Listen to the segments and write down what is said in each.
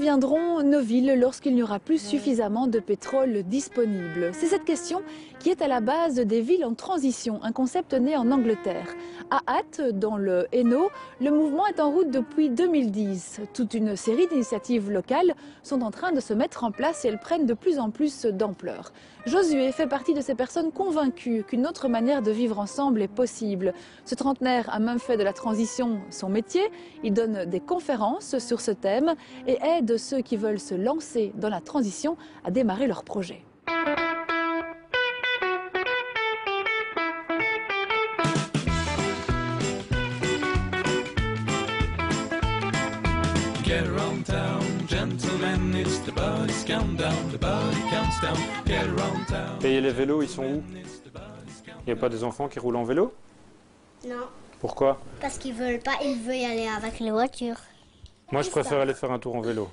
deviendront nos villes lorsqu'il n'y aura plus suffisamment de pétrole disponible? C'est cette question qui est à la base des villes en transition, un concept né en Angleterre. À Ath, dans le Hainaut, le mouvement est en route depuis 2010. Toute une série d'initiatives locales sont en train de se mettre en place et elles prennent de plus en plus d'ampleur. Josué fait partie de ces personnes convaincues qu'une autre manière de vivre ensemble est possible. Ce trentenaire a même fait de la transition son métier. Il donne des conférences sur ce thème et aide ceux qui veulent se lancer dans la transition à démarrer leur projet. Get around town, gentlemen, it's the body's countdown, the body counts down, get around town. Et les vélos, ils sont où? Il n'y a pas des enfants qui roulent en vélo? Non. Pourquoi? Parce qu'ils veulent pas, ils veulent y aller avec les voitures. Moi, je préfère aller faire un tour en vélo.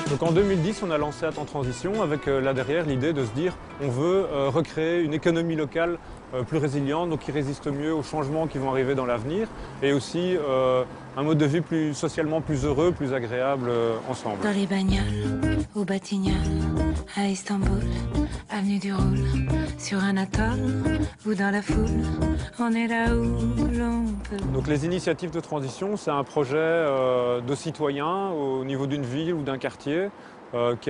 Donc en 2010, on a lancé Ath en transition avec là derrière l'idée de se dire on veut recréer une économie locale plus résiliente, donc qui résiste mieux aux changements qui vont arriver dans l'avenir et aussi un mode de vie plus socialement plus heureux, plus agréable ensemble. Dans les bagnoles, au Batignolles, à Istanbul, avenue du Roule, sur un atoll ou dans la foule, on est là où l'on peut. Donc les initiatives de transition, c'est un projet de citoyens au niveau d'une ville ou d'un quartier.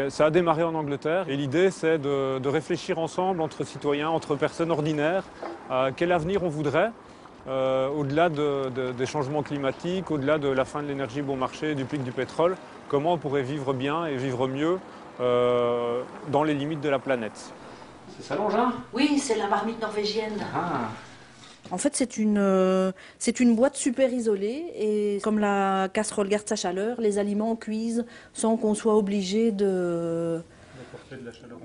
Ça a démarré en Angleterre et l'idée c'est de réfléchir ensemble entre citoyens, entre personnes ordinaires, à quel avenir on voudrait, au-delà des changements climatiques, au-delà de la fin de l'énergie bon marché, du pic du pétrole, comment on pourrait vivre bien et vivre mieux dans les limites de la planète. C'est ça l'engin? Oui, c'est la marmite norvégienne. Ah. En fait, c'est une boîte super isolée et comme la casserole garde sa chaleur, les aliments cuisent sans qu'on soit obligé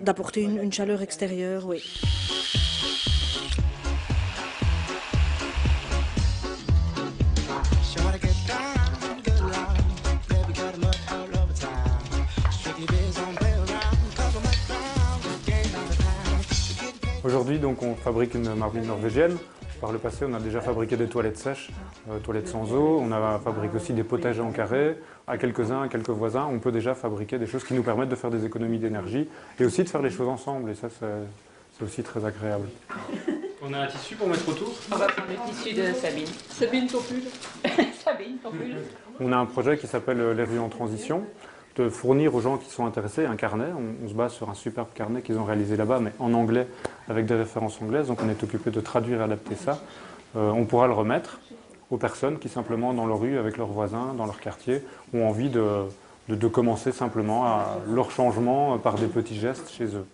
d'apporter une chaleur extérieure. Oui. Aujourd'hui, donc, on fabrique une marmite norvégienne. Par le passé, on a déjà fabriqué des toilettes sèches, toilettes sans eau. On a fabriqué aussi des potagers en carré. À quelques-uns, à quelques voisins, on peut déjà fabriquer des choses qui nous permettent de faire des économies d'énergie et aussi de faire les choses ensemble. Et ça, c'est aussi très agréable. On a un tissu pour mettre autour? On va prendre le tissu de Sabine. Sabine, ton pull. Sabine, ton pull. On a un projet qui s'appelle Les rues en transition, de fournir aux gens qui sont intéressés un carnet. On se base sur un superbe carnet qu'ils ont réalisé là-bas, mais en anglais, avec des références anglaises. Donc on est occupé de traduire et adapter ça. On pourra le remettre aux personnes qui, simplement, dans leur rue, avec leurs voisins, dans leur quartier, ont envie de commencer simplement à leur changement par des petits gestes chez eux.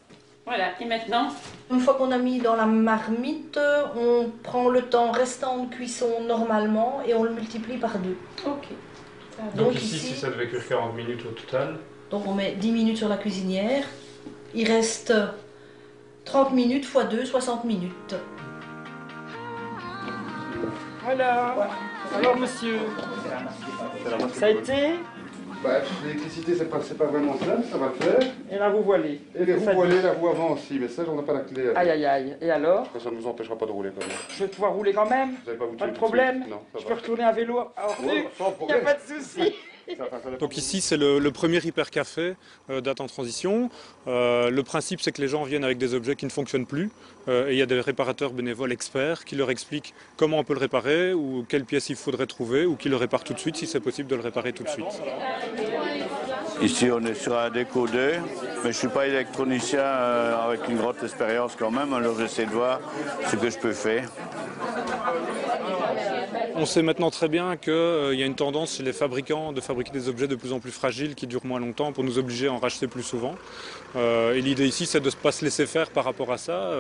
Voilà, et maintenant? Une fois qu'on a mis dans la marmite, on prend le temps restant de cuisson normalement et on le multiplie par 2. Ok. Donc ici, si ça devait cuire 40 minutes au total. Donc on met 10 minutes sur la cuisinière. Il reste 30 minutes x 2, 60 minutes. Voilà. Alors monsieur, ça a été? Bah, l'électricité, c'est pas vraiment ça, mais ça va le faire. Et la roue voilée. Et les roues voilées, la roue avant aussi, mais ça, j'en ai pas la clé. Aïe aïe aïe. Et alors? Ça ne vous empêchera pas de rouler quand même. Je vais pouvoir rouler quand même? Vous n'allez pas vous Pas tuer de tout de problème? suite. Non, ça Je va. peux retourner à vélo hors nu? Ouais, sans Il n'y a problème. pas de souci. Donc ici, c'est le premier hypercafé d'Ath en transition. Le principe, c'est que les gens viennent avec des objets qui ne fonctionnent plus. Et il y a des réparateurs bénévoles experts qui leur expliquent comment on peut le réparer ou quelle pièce il faudrait trouver ou qui le réparent tout de suite si c'est possible de le réparer tout de suite. Ici, on est sur un décodeur, mais je ne suis pas électronicien avec une grande expérience quand même, alors j'essaie de voir ce que je peux faire. On sait maintenant très bien qu'il y a une tendance chez les fabricants de fabriquer des objets de plus en plus fragiles qui durent moins longtemps pour nous obliger à en racheter plus souvent. Et l'idée ici, c'est de ne pas se laisser faire par rapport à ça,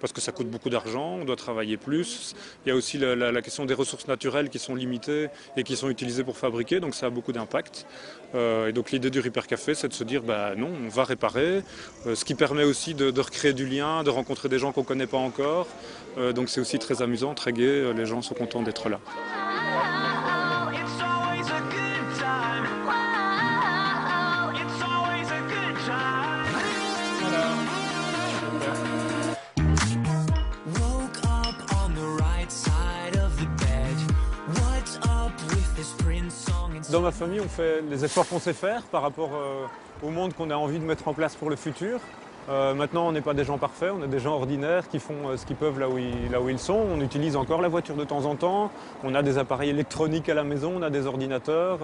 parce que ça coûte beaucoup d'argent, on doit travailler plus. Il y a aussi la question des ressources naturelles qui sont limitées et qui sont utilisées pour fabriquer, donc ça a beaucoup d'impact. Et donc l'idée du Repair Café, c'est de se dire, bah non, on va réparer, ce qui permet aussi de recréer du lien, de rencontrer des gens qu'on ne connaît pas encore. Donc c'est aussi très amusant, très gai, les gens sont contents d'être là. Woke up on the right side of the bed. What's Dans ma famille, on fait les efforts qu'on sait faire par rapport au monde qu'on a envie de mettre en place pour le futur. Maintenant, on n'est pas des gens parfaits, on est des gens ordinaires qui font ce qu'ils peuvent là où ils sont. On utilise encore la voiture de temps en temps, on a des appareils électroniques à la maison, on a des ordinateurs.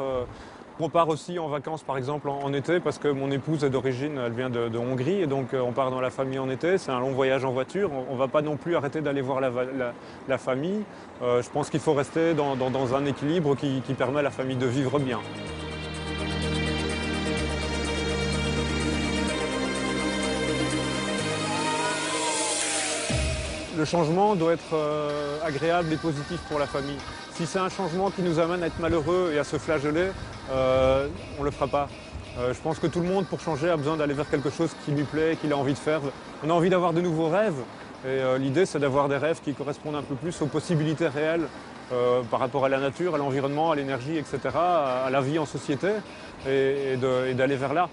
On part aussi en vacances par exemple en été parce que mon épouse est d'origine, elle vient de Hongrie et donc on part dans la famille en été. C'est un long voyage en voiture, on ne va pas non plus arrêter d'aller voir la famille. Je pense qu'il faut rester dans un équilibre qui permet à la famille de vivre bien. Le changement doit être agréable et positif pour la famille. Si c'est un changement qui nous amène à être malheureux et à se flageller, on ne le fera pas. Je pense que tout le monde, pour changer, a besoin d'aller vers quelque chose qui lui plaît, qu'il a envie de faire. On a envie d'avoir de nouveaux rêves. Et l'idée, c'est d'avoir des rêves qui correspondent un peu plus aux possibilités réelles par rapport à la nature, à l'environnement, à l'énergie, etc., à la vie en société, et d'aller vers là.